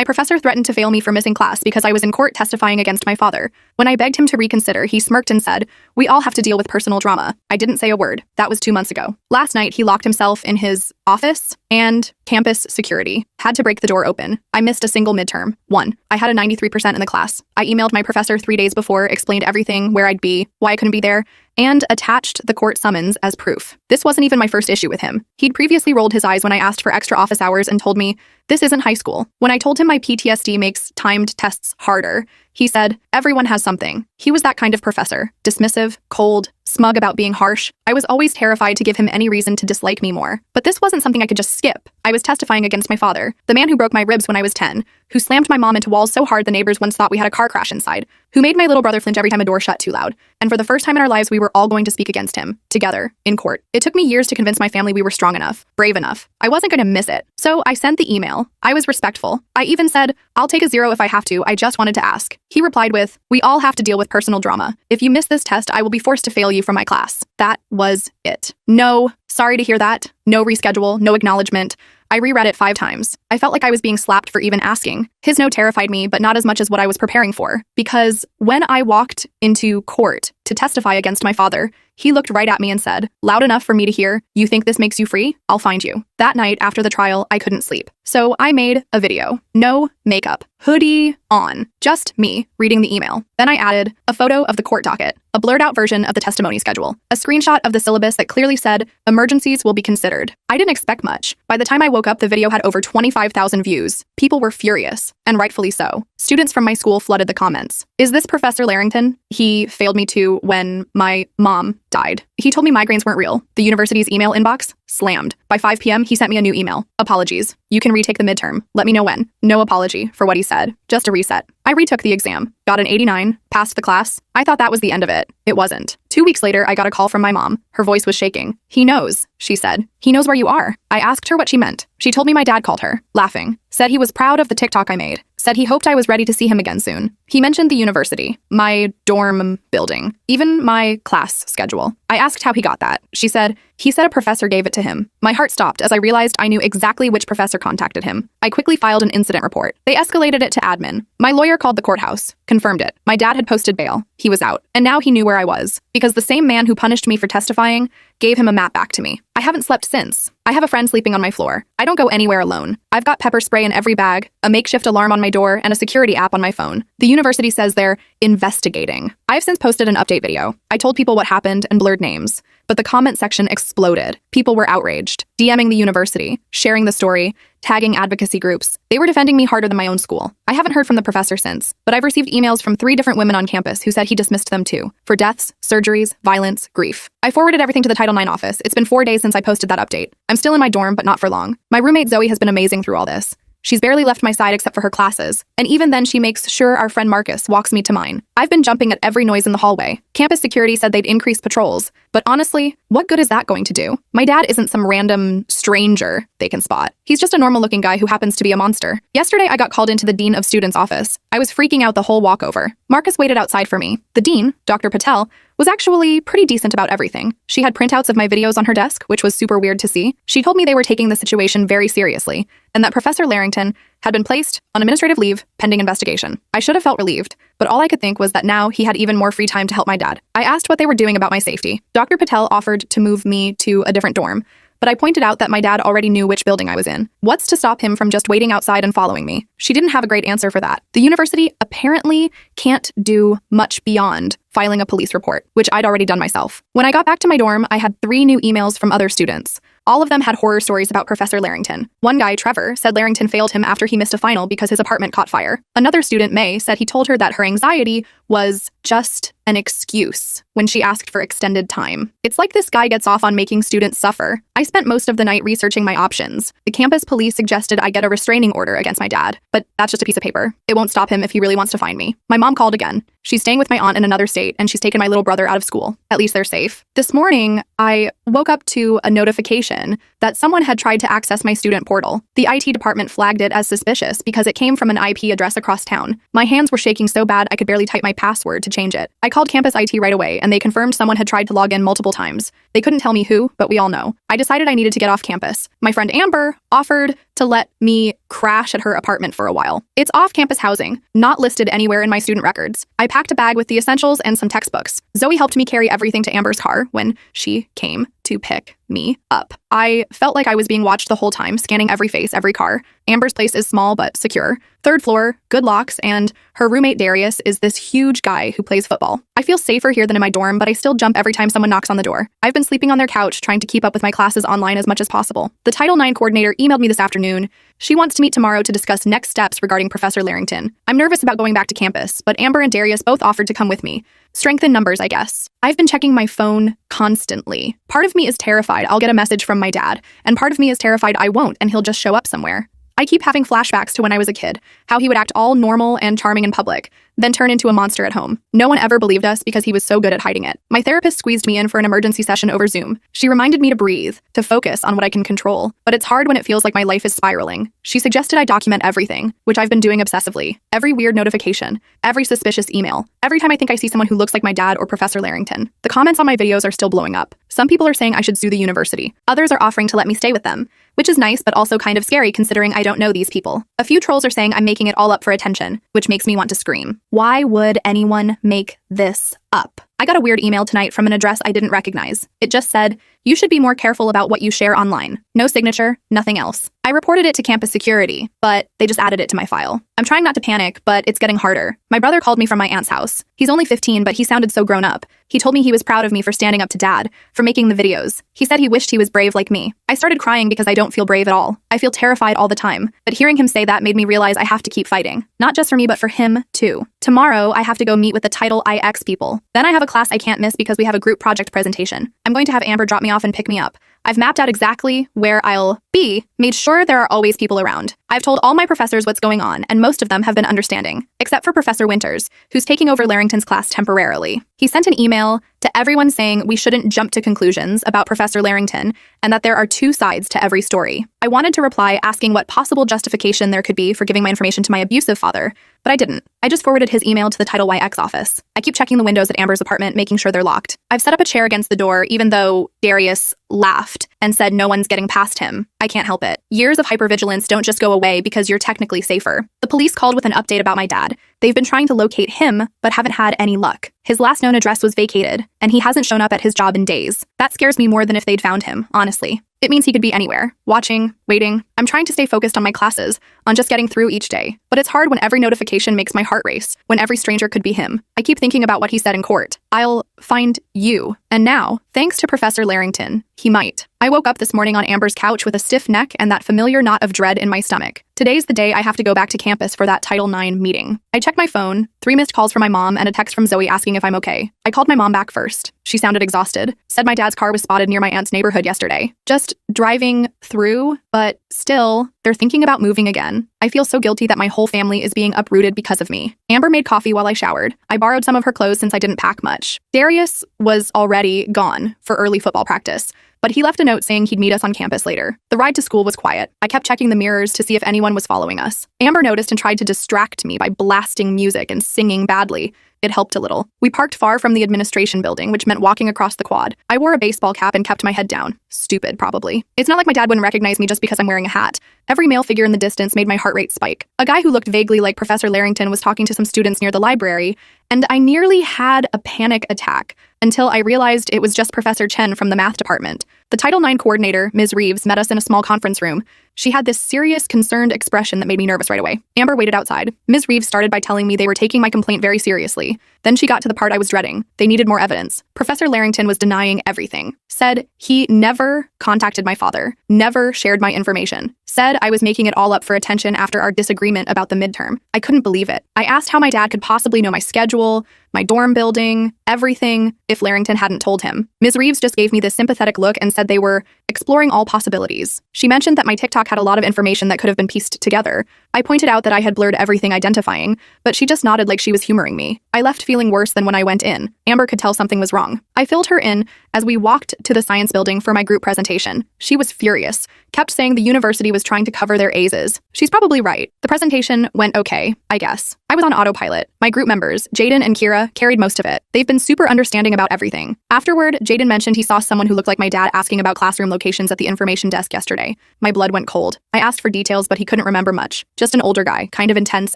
My professor threatened to fail me for missing class because I was in court testifying against my father. When I begged him to reconsider, he smirked and said, "We all have to deal with personal drama." I didn't say a word. That was 2 months ago. Last night, he locked himself in his office, and campus security had to break the door open. I missed a single midterm. 1. I had a 93% in the class. I emailed my professor 3 days before, explained everything, where I'd be, why I couldn't be there, and attached the court summons as proof. This wasn't even my first issue with him. He'd previously rolled his eyes when I asked for extra office hours and told me, "This isn't high school." When I told him my PTSD makes timed tests harder, he said, "Everyone has something." He was that kind of professor, dismissive, cold, smug about being harsh. I was always terrified to give him any reason to dislike me more. But this wasn't something I could just skip. I was testifying against my father, the man who broke my ribs when I was 10, who slammed my mom into walls so hard the neighbors once thought we had a car crash inside, who made my little brother flinch every time a door shut too loud. And for the first time in our lives, we were all going to speak against him, together, in court. It took me years to convince my family we were strong enough, brave enough. I wasn't going to miss it. So I sent the email. I was respectful. I even said, "I'll take a 0 if I have to. I just wanted to ask." He replied with, "We all have to deal with personal drama. If you miss this test, I will be forced to fail you from my class." That was it. No, sorry to hear that. No reschedule, no acknowledgement. I reread it 5 times. I felt like I was being slapped for even asking. His no terrified me, but not as much as what I was preparing for. Because when I walked into court to testify against my father, he looked right at me and said, "Loud enough for me to hear, you think this makes you free? I'll find you." That night after the trial, I couldn't sleep. So I made a video. No makeup. Hoodie on. Just me reading the email. Then I added a photo of the court docket, a blurred out version of the testimony schedule, a screenshot of the syllabus that clearly said, "Emergencies will be considered." I didn't expect much. By the time I woke up, the video had over 25,000 views. People were furious, and rightfully so. Students from my school flooded the comments. "Is this Professor Larrington? He failed me too when my mom died. He told me migraines weren't real." The university's email inbox slammed. By 5 p.m., he sent me a new email. "Apologies. You can retake the midterm. Let me know when." No apology for what he said. Just a reset. I retook the exam, got an 89, passed the class. I thought that was the end of it. It wasn't. 2 weeks later, I got a call from my mom. Her voice was shaking. "He knows," she said. "He knows where you are." I asked her what she meant. She told me my dad called her, laughing. Said he was proud of the TikTok I made. Said he hoped I was ready to see him again soon. He mentioned the university, my dorm building, even my class schedule. I asked how he got that. She said, "He said a professor gave it to him." My heart stopped as I realized I knew exactly which professor contacted him. I quickly filed an incident report. They escalated it to admin. My lawyer called the courthouse, confirmed it. My dad had posted bail. He was out. And now he knew where I was, because the same man who punished me for testifying gave him a map back to me. I haven't slept since. I have a friend sleeping on my floor. I don't go anywhere alone. I've got pepper spray in every bag, a makeshift alarm on my door, and a security app on my phone. The university says they're investigating. I've since posted an update video. I told people what happened and blurred names. But the comment section exploded. People were outraged, DMing the university, sharing the story, tagging advocacy groups. They were defending me harder than my own school. I haven't heard from the professor since, but I've received emails from 3 different women on campus who said he dismissed them too, for deaths, surgeries, violence, grief. I forwarded everything to the Title IX office. It's been 4 days since I posted that update. I'm still in my dorm, but not for long. My roommate Zoe has been amazing through all this. She's barely left my side except for her classes, and even then she makes sure our friend Marcus walks me to mine. I've been jumping at every noise in the hallway. Campus security said they'd increase patrols, but honestly, what good is that going to do? My dad isn't some random stranger they can spot. He's just a normal-looking guy who happens to be a monster. Yesterday, I got called into the dean of students' office. I was freaking out the whole walkover. Marcus waited outside for me. The dean, Dr. Patel, was actually pretty decent about everything. She had printouts of my videos on her desk, which was super weird to see. She told me they were taking the situation very seriously, and that Professor Larrington had been placed on administrative leave pending investigation. I should have felt relieved, but all I could think was that now he had even more free time to help my dad. I asked what they were doing about my safety. Dr. Patel offered to move me to a different dorm, but I pointed out that my dad already knew which building I was in. What's to stop him from just waiting outside and following me? She didn't have a great answer for that. The university apparently can't do much beyond filing a police report, which I'd already done myself. When I got back to my dorm, I had 3 new emails from other students. All of them had horror stories about Professor Larrington. One guy, Trevor, said Larrington failed him after he missed a final because his apartment caught fire. Another student, May, said he told her that her anxiety was just an excuse when she asked for extended time. It's like this guy gets off on making students suffer. I spent most of the night researching my options. The campus police suggested I get a restraining order against my dad, but that's just a piece of paper. It won't stop him if he really wants to find me. My mom called again. She's staying with my aunt in another state, and she's taken my little brother out of school. At least they're safe. This morning, I woke up to a notification that someone had tried to access my student portal. The IT department flagged it as suspicious because it came from an IP address across town. My hands were shaking so bad I could barely type my password to change it. I called campus IT right away, and they confirmed someone had tried to log in multiple times. They couldn't tell me who, but we all know. I decided I needed to get off campus. My friend Amber offered to let me crash at her apartment for a while. It's off-campus housing, not listed anywhere in my student records. I packed a bag with the essentials and some textbooks. Zoe helped me carry everything to Amber's car when she came to pick me up. I felt like I was being watched the whole time, scanning every face, every car. Amber's place is small but secure. 3rd floor, good locks, and her roommate Darius is this huge guy who plays football. I feel safer here than in my dorm, but I still jump every time someone knocks on the door. I've been sleeping on their couch, trying to keep up with my classes online as much as possible. The Title IX coordinator emailed me this afternoon. She wants to meet tomorrow to discuss next steps regarding Professor Larrington. I'm nervous about going back to campus, but Amber and Darius both offered to come with me. Strength in numbers, I guess. I've been checking my phone constantly. Part of me is terrified I'll get a message from my dad, and part of me is terrified I won't and he'll just show up somewhere. I keep having flashbacks to when I was a kid, how he would act all normal and charming in public, then turn into a monster at home. No one ever believed us because he was so good at hiding it. My therapist squeezed me in for an emergency session over Zoom. She reminded me to breathe, to focus on what I can control, but it's hard when it feels like my life is spiraling. She suggested I document everything, which I've been doing obsessively. Every weird notification, every suspicious email, every time I think I see someone who looks like my dad or Professor Larrington. The comments on my videos are still blowing up. Some people are saying I should sue the university. Others are offering to let me stay with them, which is nice but also kind of scary considering I don't know these people. A few trolls are saying I'm making it all up for attention, which makes me want to scream. Why would anyone make this up? I got a weird email tonight from an address I didn't recognize. It just said, "You should be more careful about what you share online." No signature, nothing else. I reported it to campus security, but they just added it to my file. I'm trying not to panic, but it's getting harder. My brother called me from my aunt's house. He's only 15, but he sounded so grown up. He told me he was proud of me for standing up to dad, for making the videos. He said he wished he was brave like me. I started crying because I don't feel brave at all. I feel terrified all the time, but hearing him say that made me realize I have to keep fighting. Not just for me, but for him, too. Tomorrow, I have to go meet with the Title IX people. Then I have a class I can't miss because we have a group project presentation. I'm going to have Amber drop me off and pick me up. I've mapped out exactly where I'll be, made sure there are always people around. I've told all my professors what's going on, and most of them have been understanding, except for Professor Winters, who's taking over Larrington's class temporarily. He sent an email to everyone saying we shouldn't jump to conclusions about Professor Larrington and that there are two sides to every story. I wanted to reply asking what possible justification there could be for giving my information to my abusive father, but I didn't. I just forwarded his email to the Title IX office. I keep checking the windows at Amber's apartment, making sure they're locked. I've set up a chair against the door, even though Darius laughed and said no one's getting past him. I can't help it. Years of hypervigilance don't just go away because you're technically safer. The police called with an update about my dad. They've been trying to locate him, but haven't had any luck. His last known address was vacated, and he hasn't shown up at his job in days. That scares me more than if they'd found him, honestly. It means he could be anywhere, watching, waiting. I'm trying to stay focused on my classes, on just getting through each day. But it's hard when every notification makes my heart race, when every stranger could be him. I keep thinking about what he said in court. I'll find you. And now, thanks to Professor Larrington, he might. I woke up this morning on Amber's couch with a stiff neck and that familiar knot of dread in my stomach. Today's the day I have to go back to campus for that Title IX meeting. I checked my phone, 3 missed calls from my mom, and a text from Zoe asking if I'm okay. I called my mom back first. She sounded exhausted, said my dad's car was spotted near my aunt's neighborhood yesterday. Just driving through, but still, they're thinking about moving again. I feel so guilty that my whole family is being uprooted because of me. Amber made coffee while I showered. I borrowed some of her clothes since I didn't pack much. Darius was already gone for early football practice, but he left a note saying he'd meet us on campus later. The ride to school was quiet. I kept checking the mirrors to see if anyone was following us. Amber noticed and tried to distract me by blasting music and singing badly. It helped a little. We parked far from the administration building, which meant walking across the quad. I wore a baseball cap and kept my head down. Stupid, probably. It's not like my dad wouldn't recognize me just because I'm wearing a hat. Every male figure in the distance made my heart rate spike. A guy who looked vaguely like Professor Larrington was talking to some students near the library, and I nearly had a panic attack until I realized it was just Professor Chen from the math department. The Title IX coordinator, Ms. Reeves, met us in a small conference room. She had this serious, concerned expression that made me nervous right away. Amber waited outside. Ms. Reeves started by telling me they were taking my complaint very seriously. Then she got to the part I was dreading. They needed more evidence. Professor Larrington was denying everything. Said he never contacted my father, never shared my information. Said I was making it all up for attention after our disagreement about the midterm. I couldn't believe it. I asked how my dad could possibly know my schedule, my dorm building, everything, if Larrington hadn't told him. Ms. Reeves just gave me this sympathetic look and said they were exploring all possibilities. She mentioned that my TikTok had a lot of information that could have been pieced together. I pointed out that I had blurred everything identifying, but she just nodded like she was humoring me. I left feeling worse than when I went in. Amber could tell something was wrong. I filled her in as we walked to the science building for my group presentation. She was furious, kept saying the university was trying to cover their A's. She's probably right. The presentation went okay, I guess. I was on autopilot. My group members, Jaden and Kira, carried most of it. They've been super understanding about everything. Afterward, Jaden mentioned he saw someone who looked like my dad asking about classroom location. applications at the information desk yesterday. My blood went cold. I asked for details, but he couldn't remember much. Just an older guy, kind of intense,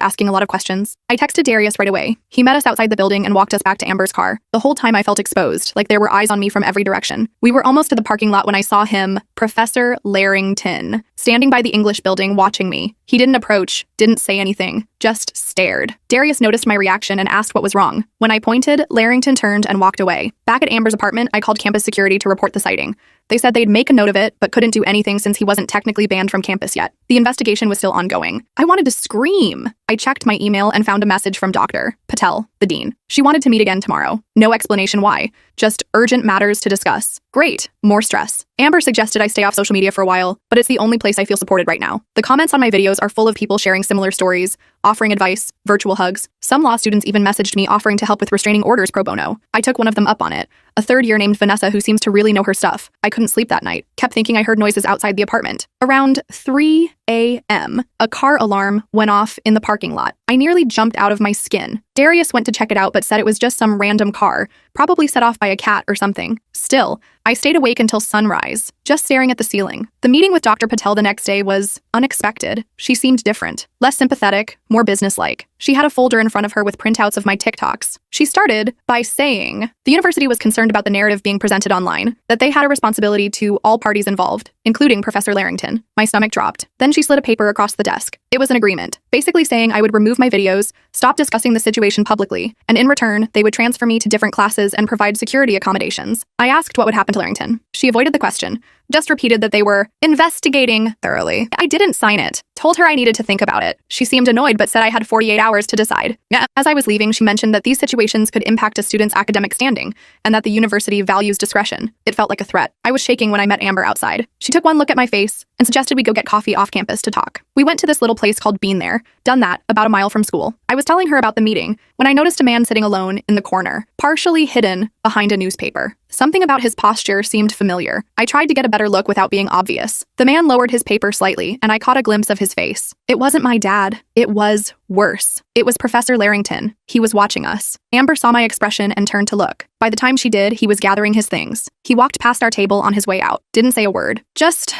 asking a lot of questions. I texted Darius right away. He met us outside the building and walked us back to Amber's car. The whole time I felt exposed, like there were eyes on me from every direction. We were almost to the parking lot when I saw him, Professor Larrington, standing by the English building watching me. He didn't approach, didn't say anything, just stared. Darius noticed my reaction and asked what was wrong. When I pointed, Larrington turned and walked away. Back at Amber's apartment, I called campus security to report the sighting. They said they'd make a note of it, but couldn't do anything since he wasn't technically banned from campus yet. The investigation was still ongoing. I wanted to scream. I checked my email and found a message from Dr. Patel, the dean. She wanted to meet again tomorrow. No explanation why. Just urgent matters to discuss. Great. More stress. Amber suggested I stay off social media for a while, but it's the only place I feel supported right now. The comments on my videos are full of people sharing similar stories, offering advice, virtual hugs. Some law students even messaged me offering to help with restraining orders pro bono. I took one of them up on it. A third year named Vanessa who seems to really know her stuff. I couldn't sleep that night. Kept thinking I heard noises outside the apartment. Around 3 a.m., a car alarm went off in the parking lot. I nearly jumped out of my skin. Darius went to check it out but said it was just some random car, probably set off by a cat or something. Still, I stayed awake until sunrise, just staring at the ceiling. The meeting with Dr. Patel the next day was unexpected. She seemed different, less sympathetic, more businesslike. She had a folder in front of her with printouts of my TikToks. She started by saying the university was concerned about the narrative being presented online, that they had a responsibility to all parties involved, including Professor Larrington. My stomach dropped. Then she slid a paper across the desk. It was an agreement, basically saying I would remove my videos, stop discussing the situation publicly, and in return, they would transfer me to different classes and provide security accommodations. I asked what would happen to Larrington. She avoided the question, just repeated that they were investigating thoroughly. I didn't sign it. Told her I needed to think about it. She seemed annoyed but said I had 48 hours to decide. As I was leaving, she mentioned that these situations could impact a student's academic standing and that the university values discretion. It felt like a threat. I was shaking when I met Amber outside. She took one look at my face and suggested we go get coffee off campus to talk. We went to this little place called Bean There, done that, about a mile from school. I was telling her about the meeting when I noticed a man sitting alone in the corner, partially hidden behind a newspaper. Something about his posture seemed familiar. I tried to get a better look without being obvious. The man lowered his paper slightly, and I caught a glimpse of his face. It wasn't my dad. It was worse. It was Professor Larrington. He was watching us. Amber saw my expression and turned to look. By the time she did, he was gathering his things. He walked past our table on his way out. Didn't say a word. Just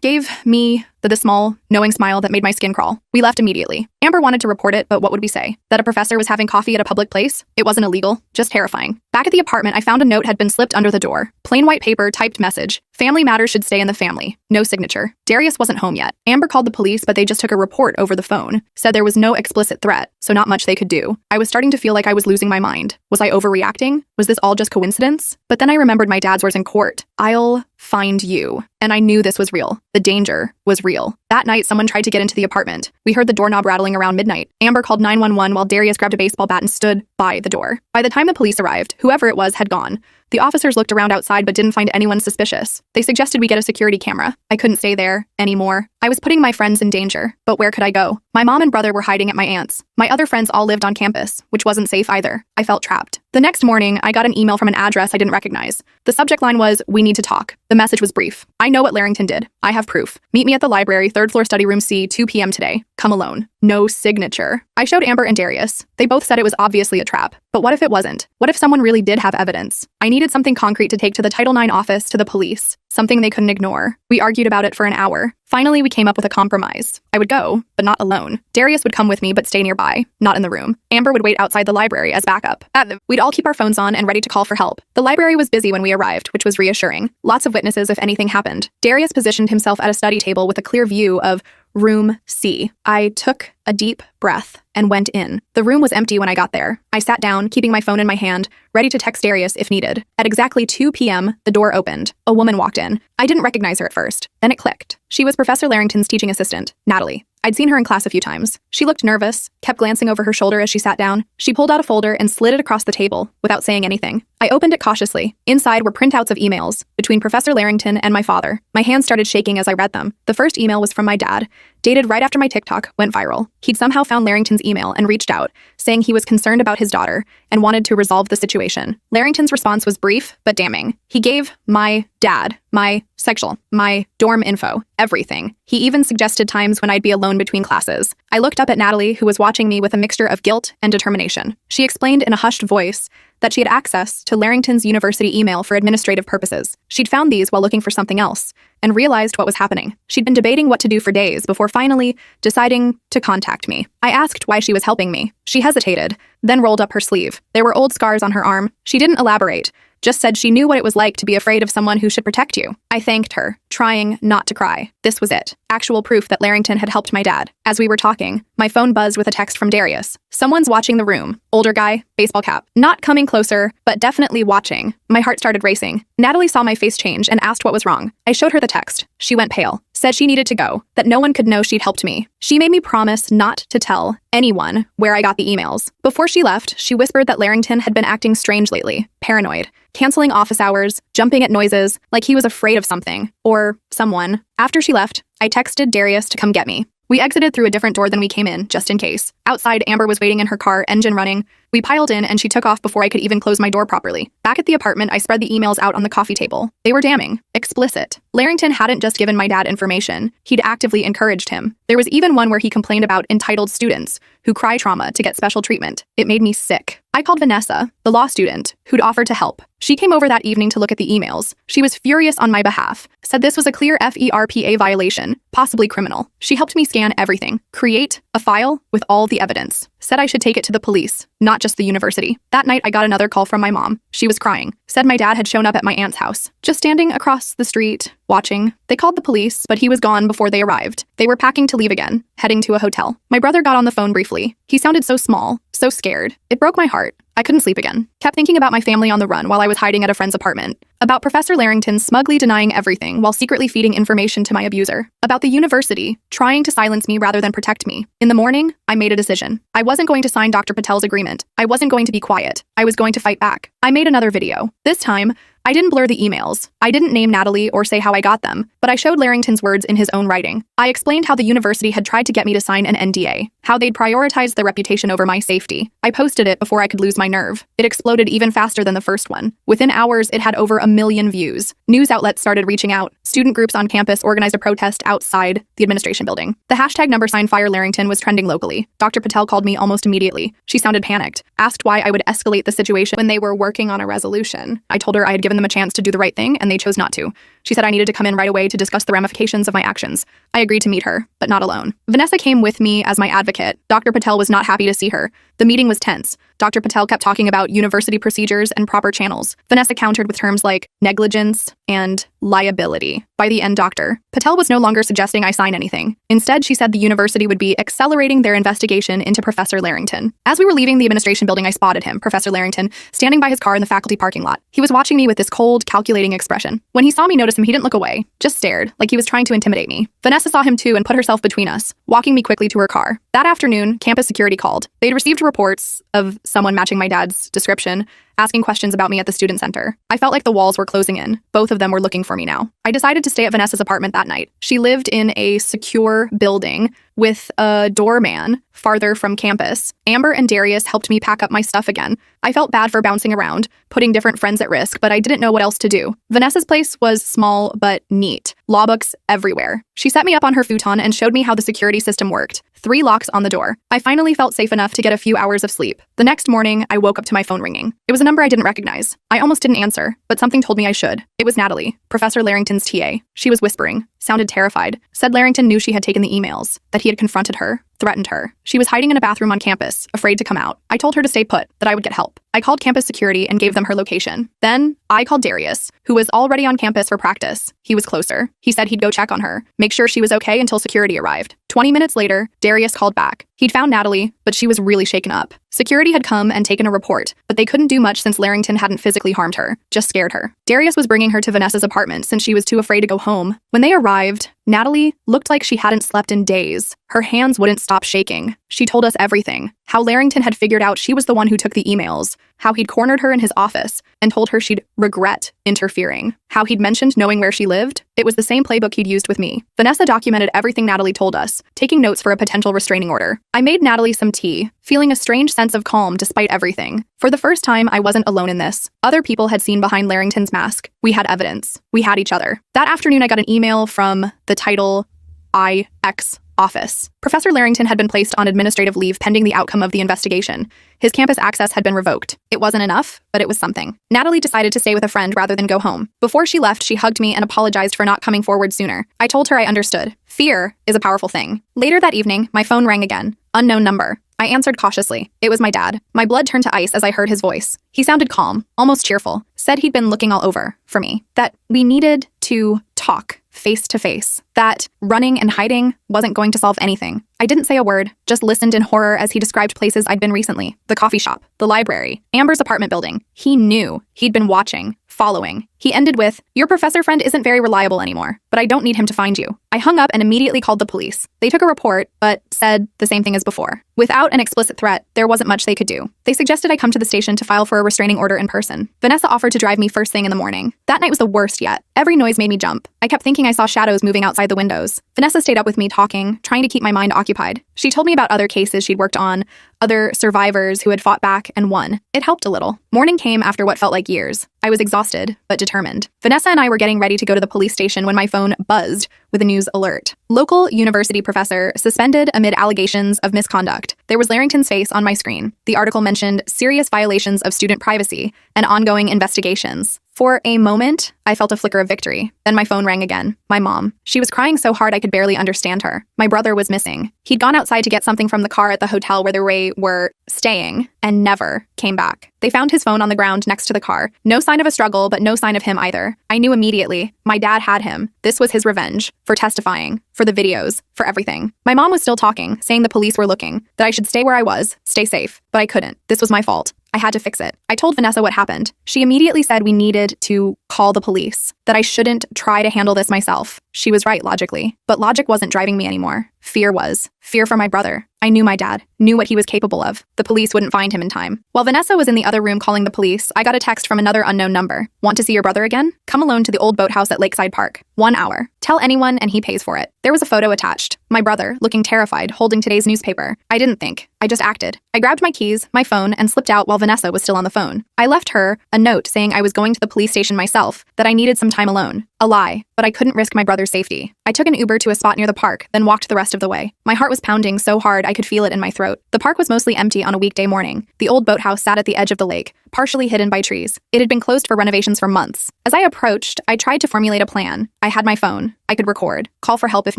gave me the small, knowing smile that made my skin crawl. We left immediately. Amber wanted to report it, but what would we say? That a professor was having coffee at a public place? It wasn't illegal, just terrifying. Back at the apartment, I found a note had been slipped under the door. Plain white paper, typed message. Family matters should stay in the family. No signature. Darius wasn't home yet. Amber called the police, but they just took a report over the phone. Said there was no explicit threat, so not much they could do. I was starting to feel like I was losing my mind. Was I overreacting? Was this all just coincidence? But then I remembered my dad's words in court. I'll find you. And I knew this was real. The danger was real. That night, someone tried to get into the apartment. We heard the doorknob rattling around midnight. Amber called 911 while Darius grabbed a baseball bat and stood by the door. By the time the police arrived, whoever it was had gone. The officers looked around outside but didn't find anyone suspicious. They suggested we get a security camera. I couldn't stay there anymore. I was putting my friends in danger, but where could I go? My mom and brother were hiding at my aunt's. My other friends all lived on campus, which wasn't safe either. I felt trapped. The next morning, I got an email from an address I didn't recognize. The subject line was, "We need to talk." The message was brief. I know what Larrington did. I have proof. Meet me at the library, 3rd floor study room C, 2 p.m. today. Come alone. No signature. I showed Amber and Darius. They both said it was obviously a trap. But what if it wasn't? What if someone really did have evidence? I needed something concrete to take to the Title IX office, to the police. Something they couldn't ignore. We argued about it for an hour. Finally, we came up with a compromise. I would go, but not alone. Darius would come with me, but stay nearby, not in the room. Amber would wait outside the library as backup. We'd all keep our phones on and ready to call for help. The library was busy when we arrived, which was reassuring. Lots of witnesses if anything happened. Darius positioned himself at a study table with a clear view of Room C. I took a deep breath and went in. The room was empty when I got there. I sat down, keeping my phone in my hand, ready to text Darius if needed. At exactly 2 p.m., the door opened. A woman walked in. I didn't recognize her at first. Then it clicked. She was Professor Larrington's teaching assistant, Natalie. I'd seen her in class a few times. She looked nervous, kept glancing over her shoulder as she sat down. She pulled out a folder and slid it across the table without saying anything. I opened it cautiously. Inside were printouts of emails between Professor Larrington and my father. My hands started shaking as I read them. The first email was from my dad, dated right after my TikTok went viral. He'd somehow found Larrington's email and reached out, saying he was concerned about his daughter and wanted to resolve the situation. Larrington's response was brief but damning. He gave my dad my sexual, my dorm info, everything. He even suggested times when I'd be alone between classes. I looked up at Natalie, who was watching me with a mixture of guilt and determination. She explained in a hushed voice that she had access to Larrington's university email for administrative purposes. She'd found these while looking for something else, and realized what was happening. She'd been debating what to do for days before finally deciding to contact me. I asked why she was helping me. She hesitated, then rolled up her sleeve. There were old scars on her arm. She didn't elaborate, just said she knew what it was like to be afraid of someone who should protect you. I thanked her, trying not to cry. This was it. Actual proof that Larrington had helped my dad. As we were talking, my phone buzzed with a text from Darius. Someone's watching the room. Older guy, baseball cap. Not coming closer, but definitely watching. My heart started racing. Natalie saw my face change and asked what was wrong. I showed her the text. She went pale, said she needed to go, that no one could know she'd helped me. She made me promise not to tell anyone where I got the emails. Before she left, she whispered that Larrington had been acting strange lately, paranoid, canceling office hours, jumping at noises, like he was afraid of something, or someone. After she left, I texted Darius to come get me. We exited through a different door than we came in, just in case. Outside, Amber was waiting in her car, engine running. We piled in and she took off before I could even close my door properly. Back at the apartment, I spread the emails out on the coffee table. They were damning, explicit. Larrington hadn't just given my dad information, he'd actively encouraged him. There was even one where he complained about entitled students who cry trauma to get special treatment. It made me sick. I called Vanessa, the law student, who'd offered to help. She came over that evening to look at the emails. She was furious on my behalf, said this was a clear FERPA violation, possibly criminal. She helped me scan everything, create a file with all the evidence, said I should take it to the police, not just the university. That night, I got another call from my mom. She was crying, said my dad had shown up at my aunt's house, just standing across the street, watching. They called the police, but he was gone before they arrived. They were packing to leave again, heading to a hotel. My brother got on the phone briefly. He sounded so small, so scared. It broke my heart. I couldn't sleep again. Kept thinking about my family on the run while I was hiding at a friend's apartment. About Professor Larrington smugly denying everything while secretly feeding information to my abuser. About the university trying to silence me rather than protect me. In the morning, I made a decision. I wasn't going to sign Dr. Patel's agreement. I wasn't going to be quiet. I was going to fight back. I made another video. This time, I didn't blur the emails. I didn't name Natalie or say how I got them, but I showed Larrington's words in his own writing. I explained how the university had tried to get me to sign an NDA, how they'd prioritized their reputation over my safety. I posted it before I could lose my nerve. It exploded even faster than the first one. Within hours, it had over 1 million views. News outlets started reaching out. Student groups on campus organized a protest outside the administration building. The hashtag #Fire Larrington was trending locally. Dr. Patel called me almost immediately. She sounded panicked, asked why I would escalate the situation when they were working on a resolution. I told her I had given them a chance to do the right thing, and they chose not to. She said I needed to come in right away to discuss the ramifications of my actions. I agreed to meet her, but not alone. Vanessa came with me as my advocate. Dr. Patel was not happy to see her. The meeting was tense. Dr. Patel kept talking about university procedures and proper channels. Vanessa countered with terms like negligence and liability. By the end, Dr. Patel was no longer suggesting I sign anything. Instead, she said the university would be accelerating their investigation into Professor Larrington. As we were leaving the administration building, I spotted him, Professor Larrington, standing by his car in the faculty parking lot. He was watching me with this cold, calculating expression. When he saw me notice him, he didn't look away, just stared, like he was trying to intimidate me. Vanessa saw him too and put herself between us, walking me quickly to her car. That afternoon, campus security called. They'd received reports of someone matching my dad's description, asking questions about me at the student center. I felt like the walls were closing in. Both of them were looking for me now. I decided to stay at Vanessa's apartment that night. She lived in a secure building with a doorman farther from campus. Amber and Darius helped me pack up my stuff again. I felt bad for bouncing around, putting different friends at risk, but I didn't know what else to do. Vanessa's place was small but neat. Law books everywhere. She set me up on her futon and showed me how the security system worked. 3 locks on the door. I finally felt safe enough to get a few hours of sleep. The next morning, I woke up to my phone ringing. It was a number I didn't recognize. I almost didn't answer, but something told me I should. It was Natalie, Professor Larrington's TA. She was whispering, sounded terrified, said Larrington knew she had taken the emails, that he had confronted her, threatened her. She was hiding in a bathroom on campus, afraid to come out. I told her to stay put, that I would get help. I called campus security and gave them her location. Then, I called Darius, who was already on campus for practice. He was closer. He said he'd go check on her, make sure she was okay until security arrived. 20 minutes later, Darius called back. He'd found Natalie, but she was really shaken up. Security had come and taken a report, but they couldn't do much since Larrington hadn't physically harmed her, just scared her. Darius was bringing her to Vanessa's apartment since she was too afraid to go home. When they arrived, Natalie looked like she hadn't slept in days. Her hands wouldn't stop shaking. She told us everything. How Larrington had figured out she was the one who took the emails. How he'd cornered her in his office and told her she'd regret interfering. How he'd mentioned knowing where she lived. It was the same playbook he'd used with me. Vanessa documented everything Natalie told us, taking notes for a potential restraining order. I made Natalie some tea, feeling a strange sense of calm despite everything. For the first time, I wasn't alone in this. Other people had seen behind Larrington's mask. We had evidence. We had each other. That afternoon, I got an email from the Title IX office. Professor Larrington had been placed on administrative leave pending the outcome of the investigation. His campus access had been revoked. It wasn't enough, but it was something. Natalie decided to stay with a friend rather than go home. Before she left, she hugged me and apologized for not coming forward sooner. I told her I understood. Fear is a powerful thing. Later that evening, my phone rang again. Unknown number. I answered cautiously. It was my dad. My blood turned to ice as I heard his voice. He sounded calm, almost cheerful, said he'd been looking all over for me, that we needed to talk face to face, that running and hiding wasn't going to solve anything. I didn't say a word, just listened in horror as he described places I'd been recently. The coffee shop, the library, Amber's apartment building. He knew. He'd been watching, following. He ended with, "Your professor friend isn't very reliable anymore, but I don't need him to find you." I hung up and immediately called the police. They took a report, but said the same thing as before. Without an explicit threat, there wasn't much they could do. They suggested I come to the station to file for a restraining order in person. Vanessa offered to drive me first thing in the morning. That night was the worst yet. Every noise made me jump. I kept thinking I saw shadows moving outside the windows. Vanessa stayed up with me talking, trying to keep my mind occupied. She told me about other cases she'd worked on, other survivors who had fought back and won. It helped a little. Morning came after what felt like years. I was exhausted, but determined. Vanessa and I were getting ready to go to the police station when my phone buzzed with a news alert. Local university professor suspended amid allegations of misconduct. There was Larrington's face on my screen. The article mentioned serious violations of student privacy and ongoing investigations. For a moment, I felt a flicker of victory. Then my phone rang again. My mom. She was crying so hard I could barely understand her. My brother was missing. He'd gone outside to get something from the car at the hotel where they were staying and never came back. They found his phone on the ground next to the car. No sign of a struggle, but no sign of him either. I knew immediately. My dad had him. This was his revenge. For testifying. For the videos. For everything. My mom was still talking, saying the police were looking. That I should stay where I was. Stay safe. But I couldn't. This was my fault. I had to fix it. I told Vanessa what happened. She immediately said we needed to call the police, that I shouldn't try to handle this myself. She was right, logically. But logic wasn't driving me anymore. Fear was. Fear for my brother. I knew my dad, knew what he was capable of. The police wouldn't find him in time. While Vanessa was in the other room calling the police, I got a text from another unknown number. Want to see your brother again? Come alone to the old boathouse at Lakeside Park. 1 hour. Tell anyone and he pays for it. There was a photo attached. My brother, looking terrified, holding today's newspaper. I didn't think. I just acted. I grabbed my keys, my phone, and slipped out while Vanessa was still on the phone. I left her a note saying I was going to the police station myself, that I needed some time alone. A lie, but I couldn't risk my brother's safety. I took an Uber to a spot near the park, then walked the rest of the way. My heart was pounding so hard I could feel it in my throat. The park was mostly empty on a weekday morning. The old boathouse sat at the edge of the lake, partially hidden by trees. It had been closed for renovations for months. As I approached, I tried to formulate a plan. I had my phone. I could record, call for help if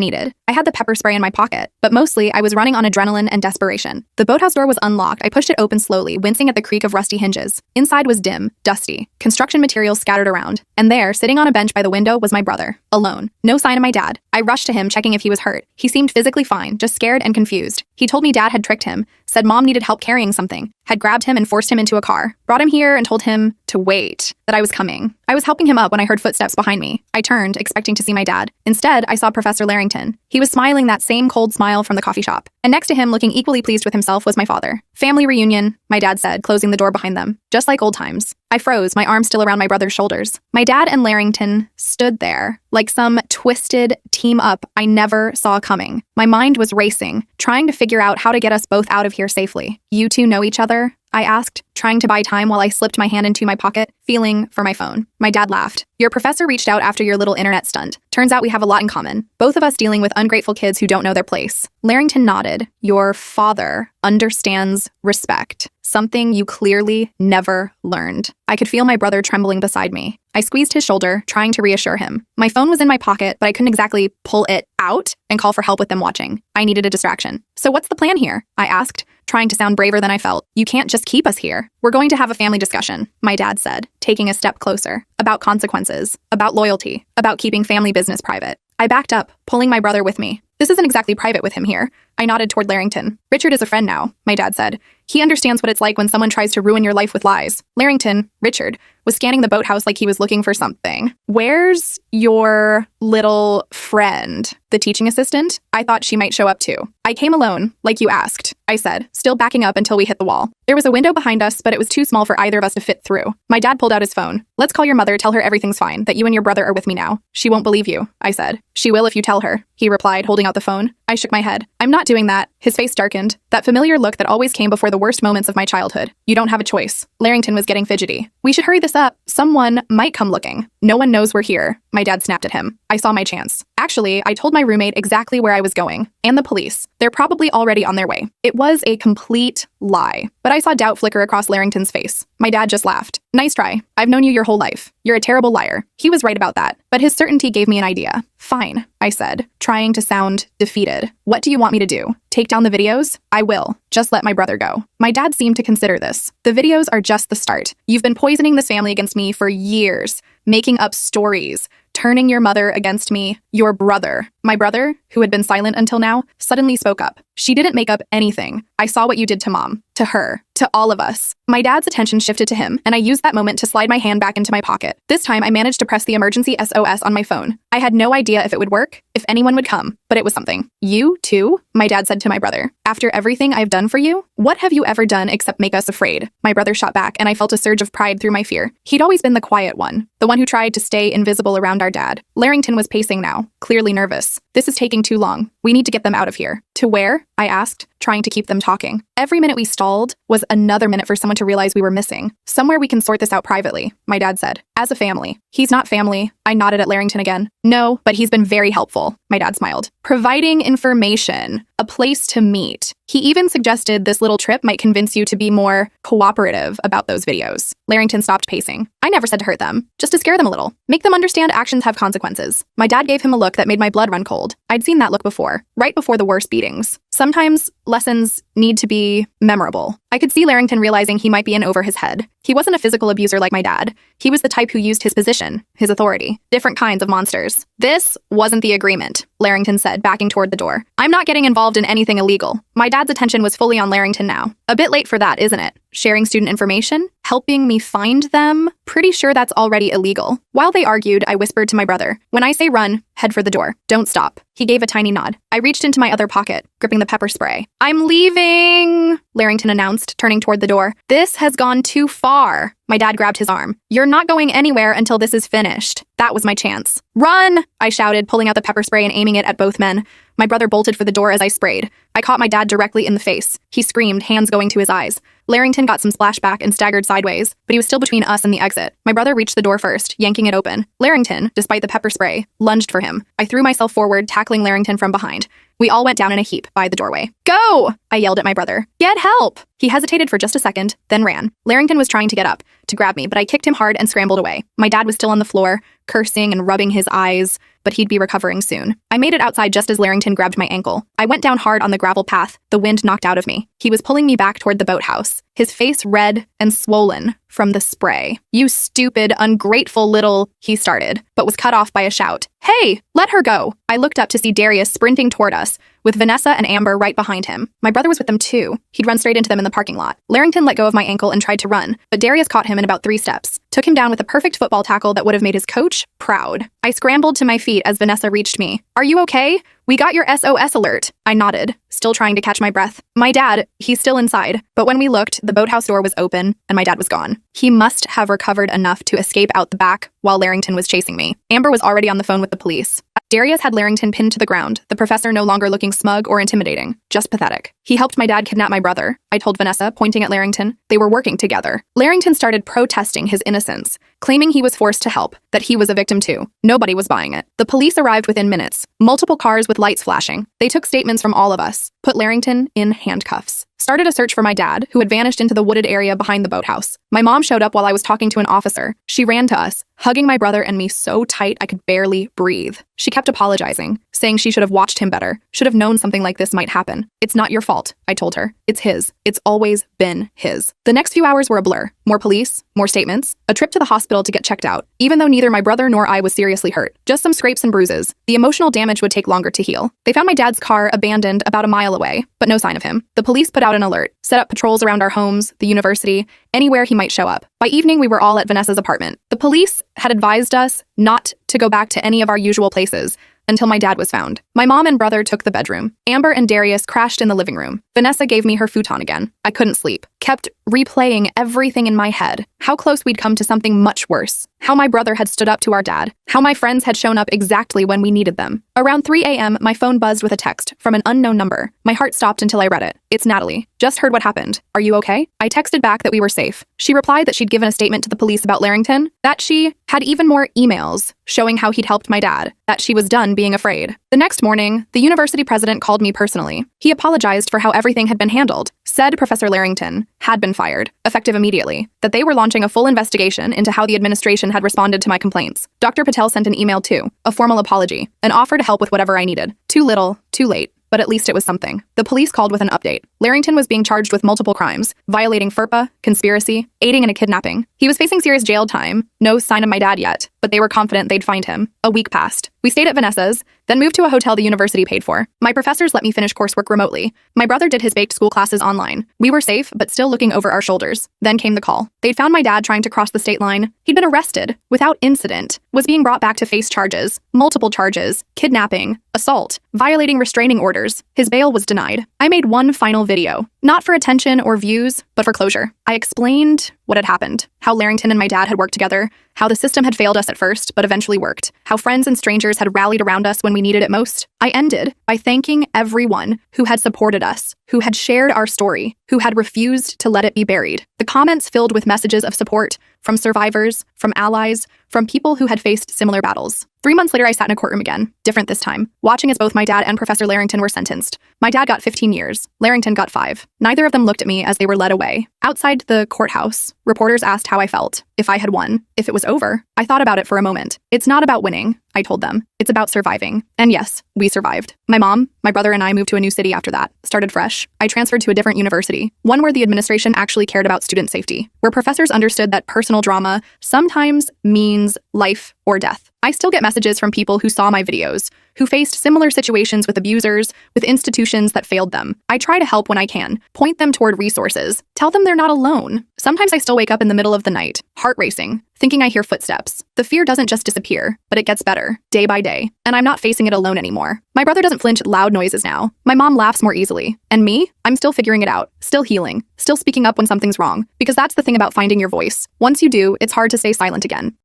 needed. I had the pepper spray in my pocket, but mostly I was running on adrenaline and desperation. The boathouse door was unlocked. I pushed it open slowly, wincing at the creak of rusty hinges. Inside was dim, dusty, construction materials scattered around. And there, sitting on a bench by the window, was my brother, alone. No sign of my dad. I rushed to him, checking if he was hurt. He seemed physically fine, just scared and confused. He told me dad had tricked him, said mom needed help carrying something, had grabbed him and forced him into a car, brought him here and told him to wait, that I was coming. I was helping him up when I heard footsteps behind me. I turned, expecting to see my dad. Instead, I saw Professor Larrington. He was smiling that same cold smile from the coffee shop. And next to him, looking equally pleased with himself, was my father. Family reunion, my dad said, closing the door behind them. Just like old times. I froze, my arm still around my brother's shoulders. My dad and Larrington stood there, like some twisted team up I never saw coming. My mind was racing, trying to figure out how to get us both out of here safely. You two know each other? I asked, trying to buy time while I slipped my hand into my pocket, feeling for my phone. My dad laughed. Your professor reached out after your little internet stunt. Turns out we have a lot in common. Both of us dealing with ungrateful kids who don't know their place. Larrington nodded. Your father understands respect. Something you clearly never learned. I could feel my brother trembling beside me. I squeezed his shoulder, trying to reassure him. My phone was in my pocket, but I couldn't exactly pull it out and call for help with them watching. I needed a distraction. So what's the plan here? I asked, trying to sound braver than I felt. You can't just keep us here. We're going to have a family discussion, my dad said, taking a step closer. About consequences, about loyalty, about keeping family business private. I backed up, pulling my brother with me. This isn't exactly private with him here. I nodded toward Larrington. Richard is a friend now, my dad said. He understands what it's like when someone tries to ruin your life with lies. Larrington, Richard, was scanning the boathouse like he was looking for something. Where's your little friend? The teaching assistant? I thought she might show up too. I came alone, like you asked, I said, still backing up until we hit the wall. There was a window behind us, but it was too small for either of us to fit through. My dad pulled out his phone. Let's call your mother, tell her everything's fine, that you and your brother are with me now. She won't believe you, I said. She will if you tell her, he replied, holding out the phone. I shook my head. I'm not doing that. His face darkened. That familiar look that always came before the worst moments of my childhood. You don't have a choice. Larrington was getting fidgety. We should hurry this up, someone might come looking. No one knows we're here. My dad snapped at him. I saw my chance. Actually, I told my roommate exactly where I was going, and the police. They're probably already on their way. It was a complete lie. But I saw doubt flicker across Larrington's face. My dad just laughed. Nice try. I've known you your whole life. You're a terrible liar. He was right about that, but his certainty gave me an idea. Fine, I said, trying to sound defeated. What do you want me to do? Take down the videos? I will. Just let my brother go. My dad seemed to consider this. The videos are just the start. You've been poisoning this family against me for years, making up stories, turning your mother against me, your brother. My brother, who had been silent until now, suddenly spoke up. She didn't make up anything. I saw what you did to Mom, to her, to all of us. My dad's attention shifted to him, and I used that moment to slide my hand back into my pocket. This time, I managed to press the emergency SOS on my phone. I had no idea if it would work, if anyone would come, but it was something. You, too? My dad said to my brother. After everything I've done for you? What have you ever done except make us afraid? My brother shot back, and I felt a surge of pride through my fear. He'd always been the quiet one, the one who tried to stay invisible around our dad. Larrington was pacing now, clearly nervous. This is taking too long. We need to get them out of here. To where? I asked, trying to keep them talking. Every minute we stalled was another minute for someone to realize we were missing. Somewhere we can sort this out privately, my dad said. As a family. He's not family. I nodded at Larrington again. No, but he's been very helpful, my dad smiled. Providing information, a place to meet. He even suggested this little trip might convince you to be more cooperative about those videos. Larrington stopped pacing. I never said to hurt them, just to scare them a little. Make them understand actions have consequences. My dad gave him a look that made my blood run cold. I'd seen that look before, right before the worst beatings. Sometimes lessons need to be memorable. I could see Larrington realizing he might be in over his head. He wasn't a physical abuser like my dad. He was the type who used his position, his authority, different kinds of monsters. This wasn't the agreement, Larrington said, backing toward the door. I'm not getting involved in anything illegal. My dad's attention was fully on Larrington now. A bit late for that, isn't it? Sharing student information? Helping me find them? Pretty sure that's already illegal. While they argued, I whispered to my brother, when I say run, head for the door. Don't stop. He gave a tiny nod. I reached into my other pocket, gripping the pepper spray. I'm leaving, Larrington announced, turning toward the door. This has gone too far. My dad grabbed his arm. You're not going anywhere until this is finished. That was my chance. Run! I shouted, pulling out the pepper spray and aiming it at both men. My brother bolted for the door as I sprayed. I caught my dad directly in the face. He screamed, hands going to his eyes. Larrington got some splashback and staggered sideways, but he was still between us and the exit. My brother reached the door first, yanking it open. Larrington, despite the pepper spray, lunged for him. I threw myself forward, tackling Larrington from behind. We all went down in a heap by the doorway. Go! I yelled at my brother. Get help! He hesitated for just a second, then ran. Larrington was trying to get up, to grab me, but I kicked him hard and scrambled away. My dad was still on the floor, cursing and rubbing his eyes, but he'd be recovering soon. I made it outside just as Larrington grabbed my ankle. I went down hard on the gravel path, the wind knocked out of me. He was pulling me back toward the boathouse, his face red and swollen from the spray. You stupid, ungrateful little, he started, but was cut off by a shout. Hey, let her go. I looked up to see Darius sprinting toward us, with Vanessa and Amber right behind him. My brother was with them too. He'd run straight into them in the parking lot. Larrington let go of my ankle and tried to run, but Darius caught him in about 3 steps, took him down with a perfect football tackle that would have made his coach proud. I scrambled to my feet as Vanessa reached me. Are you okay? We got your SOS alert. I nodded, still trying to catch my breath. My dad, he's still inside, but when we looked, the boathouse door was open and my dad was gone. He must have recovered enough to escape out the back while Larrington was chasing me. Amber was already on the phone with the police. Darius had Larrington pinned to the ground, the professor no longer looking smug or intimidating, just pathetic. He helped my dad kidnap my brother, I told Vanessa, pointing at Larrington. They were working together. Larrington started protesting his innocence, claiming he was forced to help, that he was a victim too. Nobody was buying it. The police arrived within minutes, multiple cars with lights flashing. They took statements from all of us, put Larrington in handcuffs. Started a search for my dad, who had vanished into the wooded area behind the boathouse. My mom showed up while I was talking to an officer. She ran to us, hugging my brother and me so tight I could barely breathe. She kept apologizing, saying she should have watched him better, should have known something like this might happen. It's not your fault, I told her. It's his. It's always been his. The next few hours were a blur. More police, more statements, a trip to the hospital to get checked out, even though neither my brother nor I was seriously hurt. Just some scrapes and bruises. The emotional damage would take longer to heal. They found my dad's car abandoned about a mile away, but no sign of him. The police put out an alert, set up patrols around our homes, the university, anywhere he might show up. By evening, we were all at Vanessa's apartment. The police had advised us not to go back to any of our usual places until my dad was found. My mom and brother took the bedroom. Amber and Darius crashed in the living room. Vanessa gave me her futon again. I couldn't sleep. Kept replaying everything in my head. how close we'd come to something much worse, how my brother had stood up to our dad, how my friends had shown up exactly when we needed them. Around 3 a.m., my phone buzzed with a text from an unknown number. My heart stopped until I read it. It's Natalie. Just heard what happened. Are you okay? I texted back that we were safe. She replied that she'd given a statement to the police about Larrington, that she had even more emails showing how he'd helped my dad, that she was done being afraid. The next morning, the university president called me personally. He apologized for how everything had been handled, said Professor Larrington had been fired, effective immediately, that they were launching a full investigation into how the administration had responded to my complaints. Dr. Patel sent an email too, a formal apology, an offer to help with whatever I needed. Too little, too late. But at least it was something. The police called with an update. Larrington was being charged with multiple crimes, violating FERPA, conspiracy, aiding in a kidnapping. He was facing serious jail time, no sign of my dad yet, but they were confident they'd find him. A week passed. We stayed at Vanessa's, then moved to a hotel the university paid for. My professors let me finish coursework remotely. My brother did his baked school classes online. We were safe, but still looking over our shoulders. Then came the call. They'd found my dad trying to cross the state line. He'd been arrested, without incident, was being brought back to face charges, multiple charges, kidnapping, assault, violating restraining orders. His bail was denied. I made one final video, not for attention or views, but for closure. I explained what had happened, how Larrington and my dad had worked together, how the system had failed us at first, but eventually worked, how friends and strangers had rallied around us when we needed it most. I ended by thanking everyone who had supported us, who had shared our story, who had refused to let it be buried. The comments filled with messages of support from survivors, from allies, from people who had faced similar battles. 3 months later, I sat in a courtroom again, different this time, watching as both my dad and Professor Larrington were sentenced. My dad got 15 years. Larrington got 5. Neither of them looked at me as they were led away. Outside the courthouse, reporters asked how I felt, if I had won, if it was over. I thought about it for a moment. It's not about winning, I told them. It's about surviving. And yes, we survived. My mom, my brother, and I moved to a new city after that, started fresh. I transferred to a different university, one where the administration actually cared about student safety, where professors understood that personal drama sometimes means life or death. I still get messages from people who saw my videos, who faced similar situations with abusers, with institutions that failed them. I try to help when I can, point them toward resources, tell them they're not alone. Sometimes I still wake up in the middle of the night, heart racing, thinking I hear footsteps. The fear doesn't just disappear, but it gets better, day by day, and I'm not facing it alone anymore. My brother doesn't flinch at loud noises now. My mom laughs more easily. And me? I'm still figuring it out, still healing, still speaking up when something's wrong, because that's the thing about finding your voice. Once you do, it's hard to stay silent again.